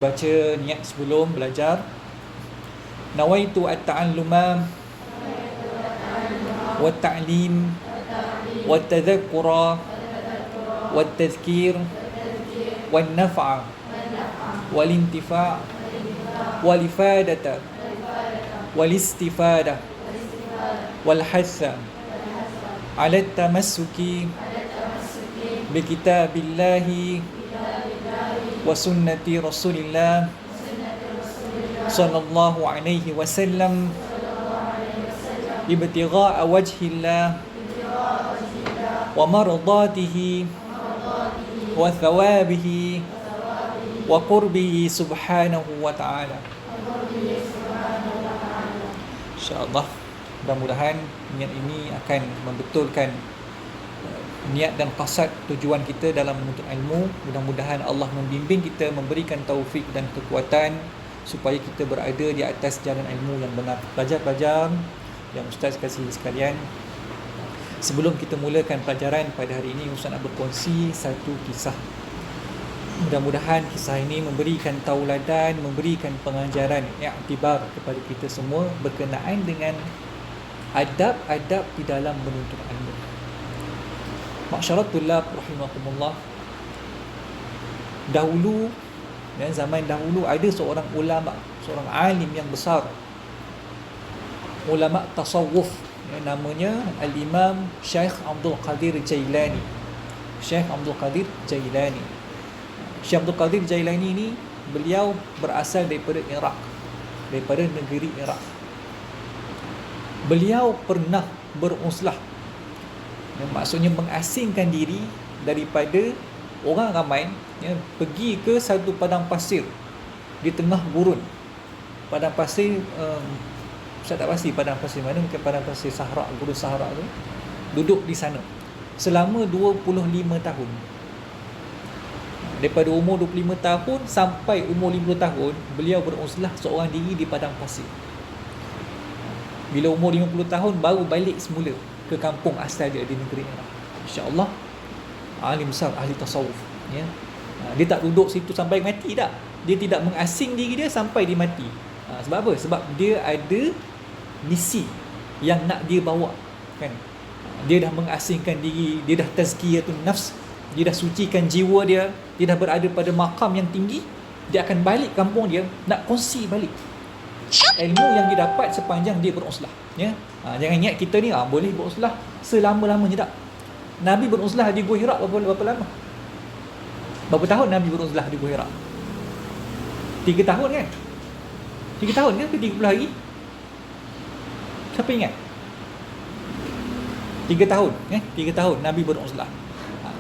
Baca niat sebelum belajar. Nawaitu at-ta'alluma wa ta'lim wa tadhakkura wa tadhkir wa naf'a wal intifa' wal ifadata wal istifada wal hatha ala tamassuki bi kitabillahi wa sunnati Rasulillah sallallahu alaihi wasallam ibtigha'a wajhillah wa mardatihi wa thawabihi wa qurbihi subhanahu wa ta'ala. InsyaAllah, mudah-mudahan niat ini akan membetulkan niat dan qasad tujuan kita dalam menuntut ilmu. Mudah-mudahan Allah membimbing kita, memberikan taufik dan kekuatan supaya kita berada di atas jalan ilmu yang benar. Pelajar-pelajar yang Ustaz kasih sekalian, sebelum kita mulakan pelajaran pada hari ini, Ustaz nak berkongsi satu kisah. Mudah-mudahan kisah ini memberikan tauladan, memberikan pengajaran, i'tibar kepada kita semua berkenaan dengan adab-adab di dalam menuntut ilmu. Masyarakat tulab rahimakumullah, dahulu, zaman dahulu ada seorang ulama, seorang alim yang besar, ulama tasawuf, namanya Al-Imam Syekh Abdul Qadir Jailani. Syekh Abdul Qadir Jailani. Syekh Abdul Qadir Jailani ini, beliau berasal daripada Iraq, daripada negeri Iraq. Beliau pernah beruzlah, maksudnya mengasingkan diri daripada orang ramai, pergi ke satu padang pasir di tengah gurun. Padang pasir, saya tak pasti padang pasir mana, mungkin padang pasir Sahara, gurun Sahara tu. Duduk di sana selama 25 tahun. Daripada umur 25 tahun sampai umur 50 tahun, beliau beruzlah seorang diri di padang pasir. Bila umur 50 tahun baru balik semula ke kampung asal dia di negeri Iraq. InsyaAllah alim besar, ahli tasawuf, ya. Dia tak duduk situ sampai mati tak. Dia tidak mengasing diri dia sampai dia mati. Sebab apa? Sebab dia ada misi yang nak dia bawa, kan. Dia dah mengasingkan diri, dia dah tazkiyatun nafs, dia dah sucikan jiwa dia, dia dah berada pada makam yang tinggi. Dia akan balik kampung dia, nak kongsi balik ilmu yang dia dapat sepanjang dia beruzlah, ya. Jangan ingat kita ni boleh beruzlah selama-lamanya, tak. Nabi beruzlah di Gua Hira berapa lama? Berapa tahun Nabi beruzlah di Gua Hira? 3 tahun kan? 3 tahun kan ke 30 hari? Siapa ingat? 3 tahun, 3 tahun Nabi beruzlah.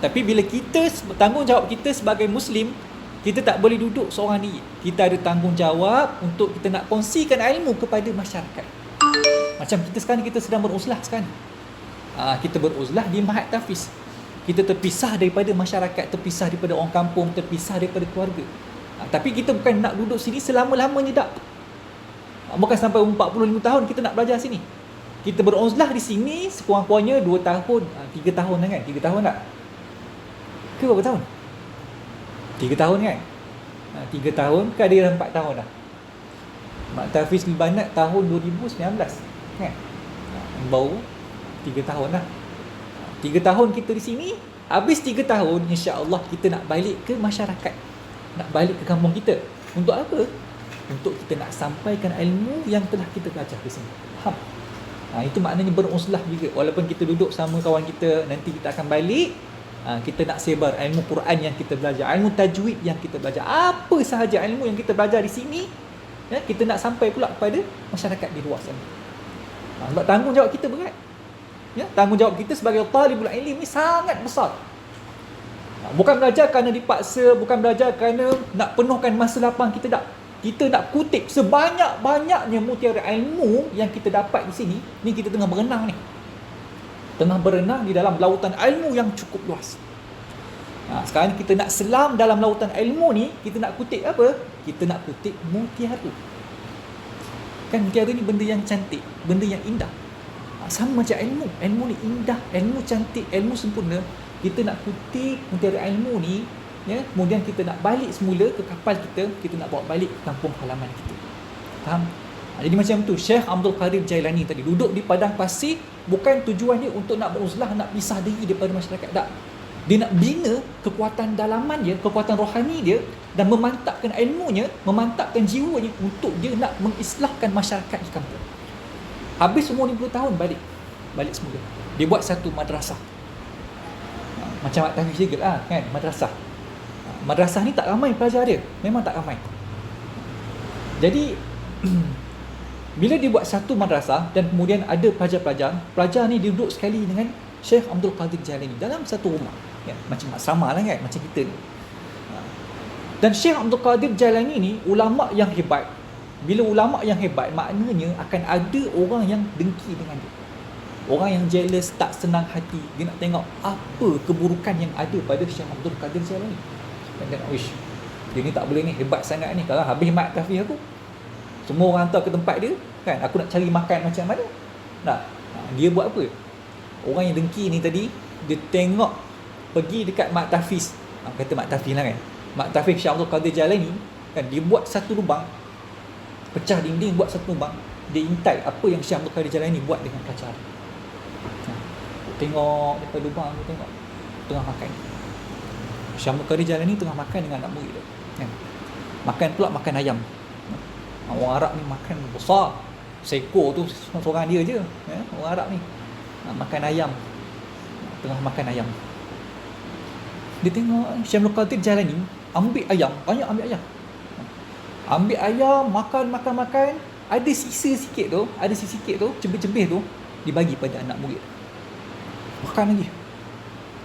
Tapi bila kita, tanggungjawab kita sebagai Muslim, kita tak boleh duduk seorang diri. Kita ada tanggungjawab untuk kita nak kongsikan ilmu kepada masyarakat. Macam kita sekarang, kita sedang beruzlah sekarang. Kita beruzlah di Mahat Tafiz. Kita terpisah daripada masyarakat, terpisah daripada orang kampung, terpisah daripada keluarga. Tapi kita bukan nak duduk sini selama-lamanya, tak. Bukan sampai 45 tahun kita nak belajar sini. Kita beruzlah di sini sekurang-kurangnya 2 tahun, 3 tahun kan? 3 tahun tak? Ke berapa tahun? 3 tahun kan? 3 tahun ke ada yang 4 tahun dah. Mak Tafiz Banat tahun 2019 kan? Baru 3 tahun dah. 3 tahun kita di sini. Habis 3 tahun, insya-Allah kita nak balik ke masyarakat, nak balik ke kampung kita. Untuk apa? Untuk kita nak sampaikan ilmu yang telah kita belajar di sini. Faham? Itu maknanya beruzlah juga. Walaupun kita duduk sama kawan kita, nanti kita akan balik, kita nak sebar ilmu Quran yang kita belajar, ilmu tajwid yang kita belajar, apa sahaja ilmu yang kita belajar di sini, kita nak sampai pula kepada masyarakat di luar sana. Sebab tanggungjawab kita berat, tanggungjawab kita sebagai talibul ilm ni sangat besar. Bukan belajar kerana dipaksa, bukan belajar kerana nak penuhkan masa lapang kita, tak. Kita nak kutip sebanyak-banyaknya mutiara ilmu yang kita dapat di sini. Ni kita tengah berenang ni, tengah berenang di dalam lautan ilmu yang cukup luas. Sekarang kita nak selam dalam lautan ilmu ni, kita nak kutip apa? Kita nak kutip mutiara. Kan mutiara ni benda yang cantik, benda yang indah. Sama macam ilmu. Ilmu ni indah, ilmu cantik, ilmu sempurna. Kita nak kutip mutiara ilmu ni, ya, kemudian kita nak balik semula ke kapal kita nak bawa balik ke kampung halaman kita. Faham? Jadi macam tu Syekh Abdul Qadir Jailani tadi duduk di padang pasir, bukan tujuannya untuk nak beruzlah, nak pisah diri daripada masyarakat, tak. Dia nak bina kekuatan dalaman dia, kekuatan rohani dia, dan memantapkan ilmunya, memantapkan jiwanya untuk dia nak mengislahkan masyarakat di kampung. Habis umur 50 tahun balik semula. Dia buat satu madrasah. Macam Mak Tafiz juga lah, kan, madrasah. Madrasah ni tak ramai pelajar dia, memang tak ramai. Jadi bila dia buat satu madrasah dan kemudian ada pelajar ni duduk sekali dengan Syekh Abdul Qadir Jailani dalam satu rumah, ya, macam sama lah kan, macam kita ni. Dan Syekh Abdul Qadir Jailani ni ulama yang hebat. Bila ulama yang hebat, maknanya akan ada orang yang dengki dengan dia, orang yang jealous, tak senang hati. Dia nak tengok apa keburukan yang ada pada Syekh Abdul Qadir Jailani. Dan dia nak, wish, dia ni tak boleh ni, hebat sangat ni. Kalau habis mat tafiz aku, semua orang hantar ke tempat dia, kan, aku nak cari makan macam mana. Nah, dia buat apa? Orang yang dengki ni tadi, dia tengok, pergi dekat Mak Tafiz, kata Mak Tafiz lah kan, Mak Tafiz Syekh Abdul Qadir Jailani, kan, dia buat satu lubang, pecah dinding, buat satu lubang. Dia intai apa yang Syekh Abdul Qadir Jailani buat dengan pelajar. Tengok daripada lubang tu, tengok tengah makan. Syekh Abdul Qadir Jailani tengah makan dengan anak murid dia, kan. Makan pula makan ayam. Orang Arab ni makan besar, seekor tu seorang dia je, ya? Orang Arab ni makan ayam, tengah makan ayam. Dia tengok Syekh Abdul Qadir Jailani ambil ayam, banyak ambil ayam, makan, ada sisa sikit tu, cebih-cebih tu dibagi pada anak murid, makan lagi,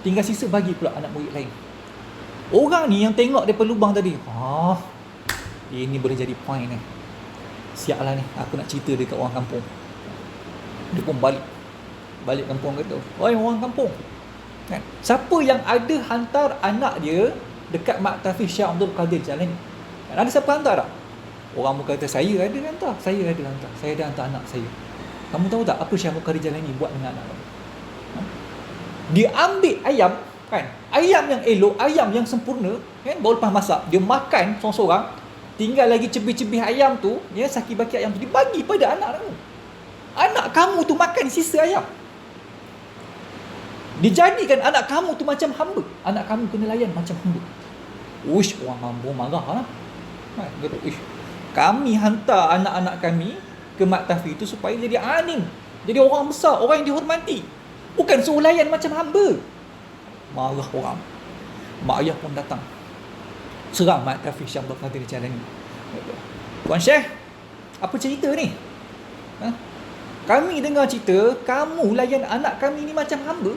tinggal sisa bagi pula anak murid lain. Orang ni yang tengok daripada lubang tadi, ini boleh jadi point ni, siap lah ni, aku nak cerita dekat orang kampung. Dia pun balik kampung kata, oi orang kampung, kan, siapa yang ada hantar anak dia dekat Mak Tafiz Syekh Abdul Qadir Jailani? Kan, ada siapa hantar tak? Orang pun kata, saya ada hantar, saya ada hantar anak saya. Kamu tahu tak apa Syekh Abdul Qadir Jailani buat dengan anak kamu? Dia ambil ayam, kan, ayam yang elok, ayam yang sempurna, kan, baru lepas masak, dia makan seorang-seorang, tinggal lagi cebih-cebih ayam tu, ya, saki-baki ayam tu dibagi pada anak kamu. Anak kamu tu makan sisa ayam. Dijadikan anak kamu tu macam hamba. Anak kamu kena layan macam hamba. Uish, orang hamba marah lah. Kata, uish, kami hantar anak-anak kami ke Mak Tafiz itu supaya jadi alim, jadi orang besar, orang yang dihormati, bukan suruh layan macam hamba. Marah orang. Mak ayah pun datang, serang Mak Tafiz Syekh Abdul Qadir Jailani. Tuan Syekh, apa cerita ni? Kami dengar cerita kamu layan anak kami ni macam hamba.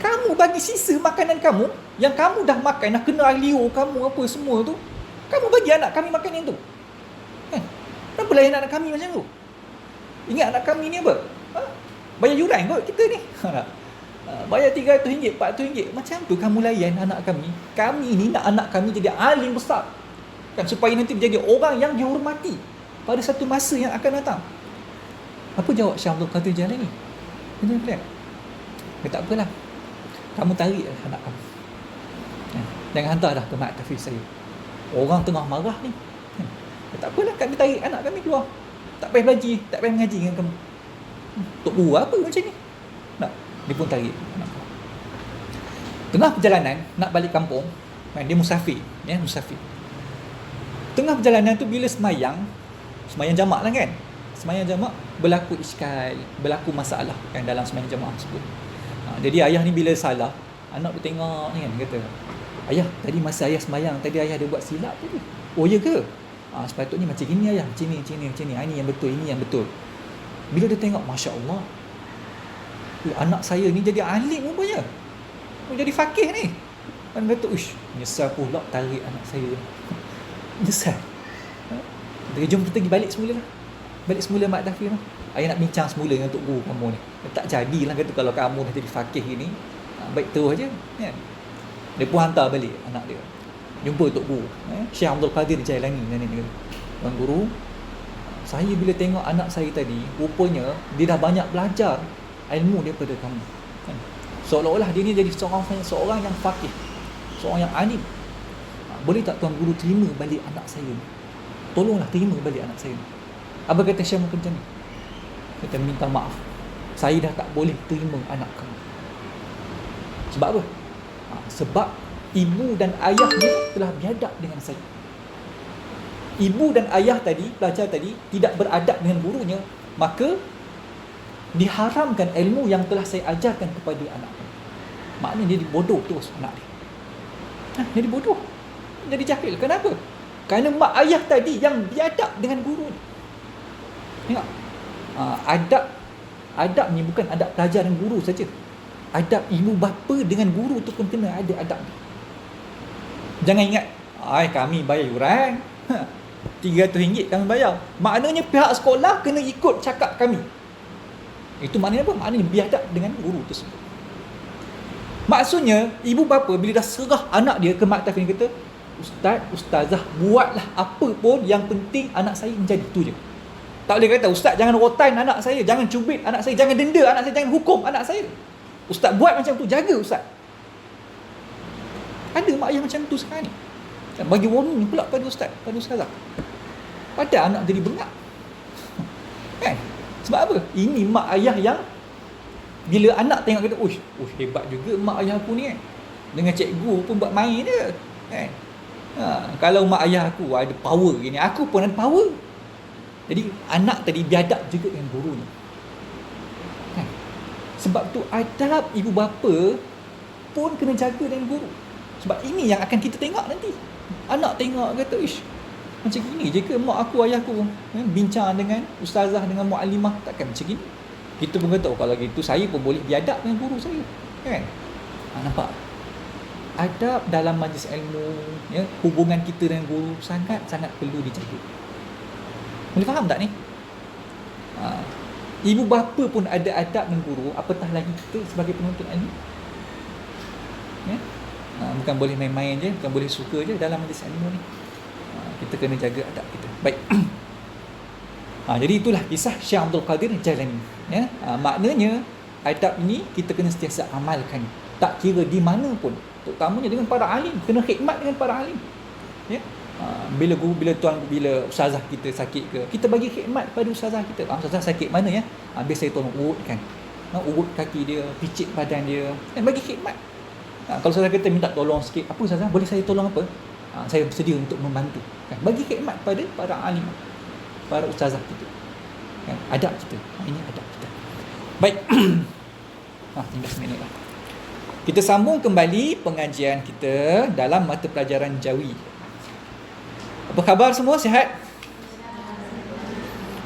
Kamu bagi sisa makanan kamu, yang kamu dah makan, dah kena air liur kamu apa semua tu, kamu bagi anak kami makan yang tu. Kenapa layan anak kami macam tu? Ingat anak kami ni apa? Bayar yuran kot kita ni. Bayar RM300, RM400. Macam tu kamu layan anak kami. Kami ni nak anak kami jadi alim besar, kan, supaya nanti menjadi orang yang dihormati pada satu masa yang akan datang. Apa jawab Syekh Abdul Qadir Jailani? Dia tak apalah, kamu tarik anak kamu, jangan hantar dah ke Mak Tafiz saya. Orang tengah marah ni, dia tak apalah, kami tarik anak kami keluar, tak payah belajar, tak payah mengaji dengan kamu. Tok guru apa macam ni? Dia pun tarik anak kamu. Tengah perjalanan nak balik kampung, dia musafir, musafir. Tengah perjalanan tu, bila semayang jamak lah kan, semayang jamak, berlaku iskal, berlaku masalah kan dalam semayang jamak tersebut. Jadi ayah ni bila salah, anak tu tengok ni kan, kata, ayah, tadi masa ayah semayang, tadi ayah ada buat silap tadi. Oh ya ke? Sepatutnya macam gini ayah, macam ni. Ini yang betul, ini yang betul. Bila dia tengok, Masya Allah, anak saya ni jadi alim rupanya, jadi fakih ni. Kan kata, uish, menyesal pula tarik anak saya. Menyesal. Jadi jom kita pergi balik semula lah. Balik semula Mak Tafiz lah. Ayah nak bincang semula dengan Tok Guru kamu ni. Tak jadilah kata kalau kamu dah jadi fakih ni, baik terus je, kan. Dia pun hantar balik anak dia, jumpa Tok Guru, Syekh Abdul Qadir Jailani. Tuan Guru, saya bila tengok anak saya tadi, rupanya dia dah banyak belajar ilmu daripada kamu, kan. Seolah-olah dia ni jadi seorang yang fakih, seorang yang alim. Boleh tak tuan guru terima balik anak saya ni? Tolonglah terima balik anak saya ni. Apa kata Syekh macam ni? Kata, minta maaf, saya dah tak boleh terima anak kamu. Sebab apa? Sebab ibu dan ayah dia telah biadab dengan saya. Ibu dan ayah tadi, pelajar tadi, tidak beradab dengan gurunya, maka diharamkan ilmu yang telah saya ajarkan kepada anak kamu. Maknanya dia bodoh terus anak dia. Jadi bodoh, jadi jahil. Kenapa? Kerana mak ayah tadi yang biadab dengan guru ni. Tengok, adab ni bukan adab pelajar dan guru saja. Adab ibu bapa dengan guru tu pun kena ada adab. Jangan ingat, kami bayar yuran, RM300 kami bayar, maknanya pihak sekolah kena ikut cakap kami. Itu maknanya apa? Maknanya biadab dengan guru tersebut. Maksudnya ibu bapa bila dah serah anak dia ke maktab ni, kata, ustaz, ustazah, buatlah apa pun, yang penting anak saya menjadi, tu je. Tak boleh kata, ustaz jangan rotan anak saya, jangan cubit anak saya, jangan denda anak saya, jangan hukum anak saya. Ustaz buat macam tu, jaga ustaz. Ada mak ayah macam tu sekarang ni, bagi warning pula pada ustaz, pada ustazah. Pada anak jadi bengak. Kan? Sebab apa? Ini mak ayah yang bila anak tengok, kata, hebat juga mak ayah aku ni kan, dengan cikgu pun buat main dia kan. Kalau mak ayah aku ada power gini, aku pun ada power. Jadi anak tadi biadab juga dengan gurunya kan? Sebab tu adab ibu bapa pun kena jaga dengan guru. Sebab ini yang akan kita tengok nanti. Anak tengok, kata, macam gini je ke mak aku, ayahku bincang dengan ustazah, dengan muallimah, takkan macam gini. Kita pun kata, kalau gitu saya pun boleh biadab dengan guru saya kan. Nampak? Adab dalam majlis ilmu, hubungan kita dengan guru sangat-sangat perlu dijaga. Boleh faham tak ni? Ibu bapa pun ada adab dengan guru, apatah lagi kita sebagai penuntut ilmu. Bukan boleh main-main je, bukan boleh suka je dalam majlis ilmu ni. Kita kena jaga adab kita. Baik. Jadi itulah kisah Syekh Abdul Qadir Jailani. Maknanya adab ini kita kena sentiasa amalkan, tak kira di mana pun, terutamanya dengan para alim. Kena khidmat dengan para alim. Bila guru, bila ustazah kita sakit ke, kita bagi khidmat pada ustazah kita. Ustazah sakit mana ya? Biar saya tolong urutkan, urut kaki dia, picit badan dia, dan bagi khidmat. Kalau ustazah kita minta tolong sikit, apa ustazah, boleh saya tolong apa? Saya bersedia untuk membantu kan? Bagi khidmat pada para alim, para ustazah kita kan? Adab kita, ini adab kita. Baik. 13 minit lah. Kita sambung kembali pengajian kita dalam mata pelajaran Jawi. Apa khabar semua, sihat?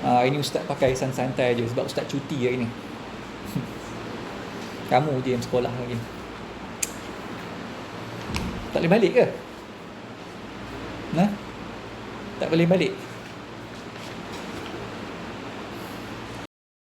Ini ustaz pakai santai je sebab ustaz cuti hari ni. Kamu je yang sekolah lagi. Tak boleh balik ke? Tak boleh balik.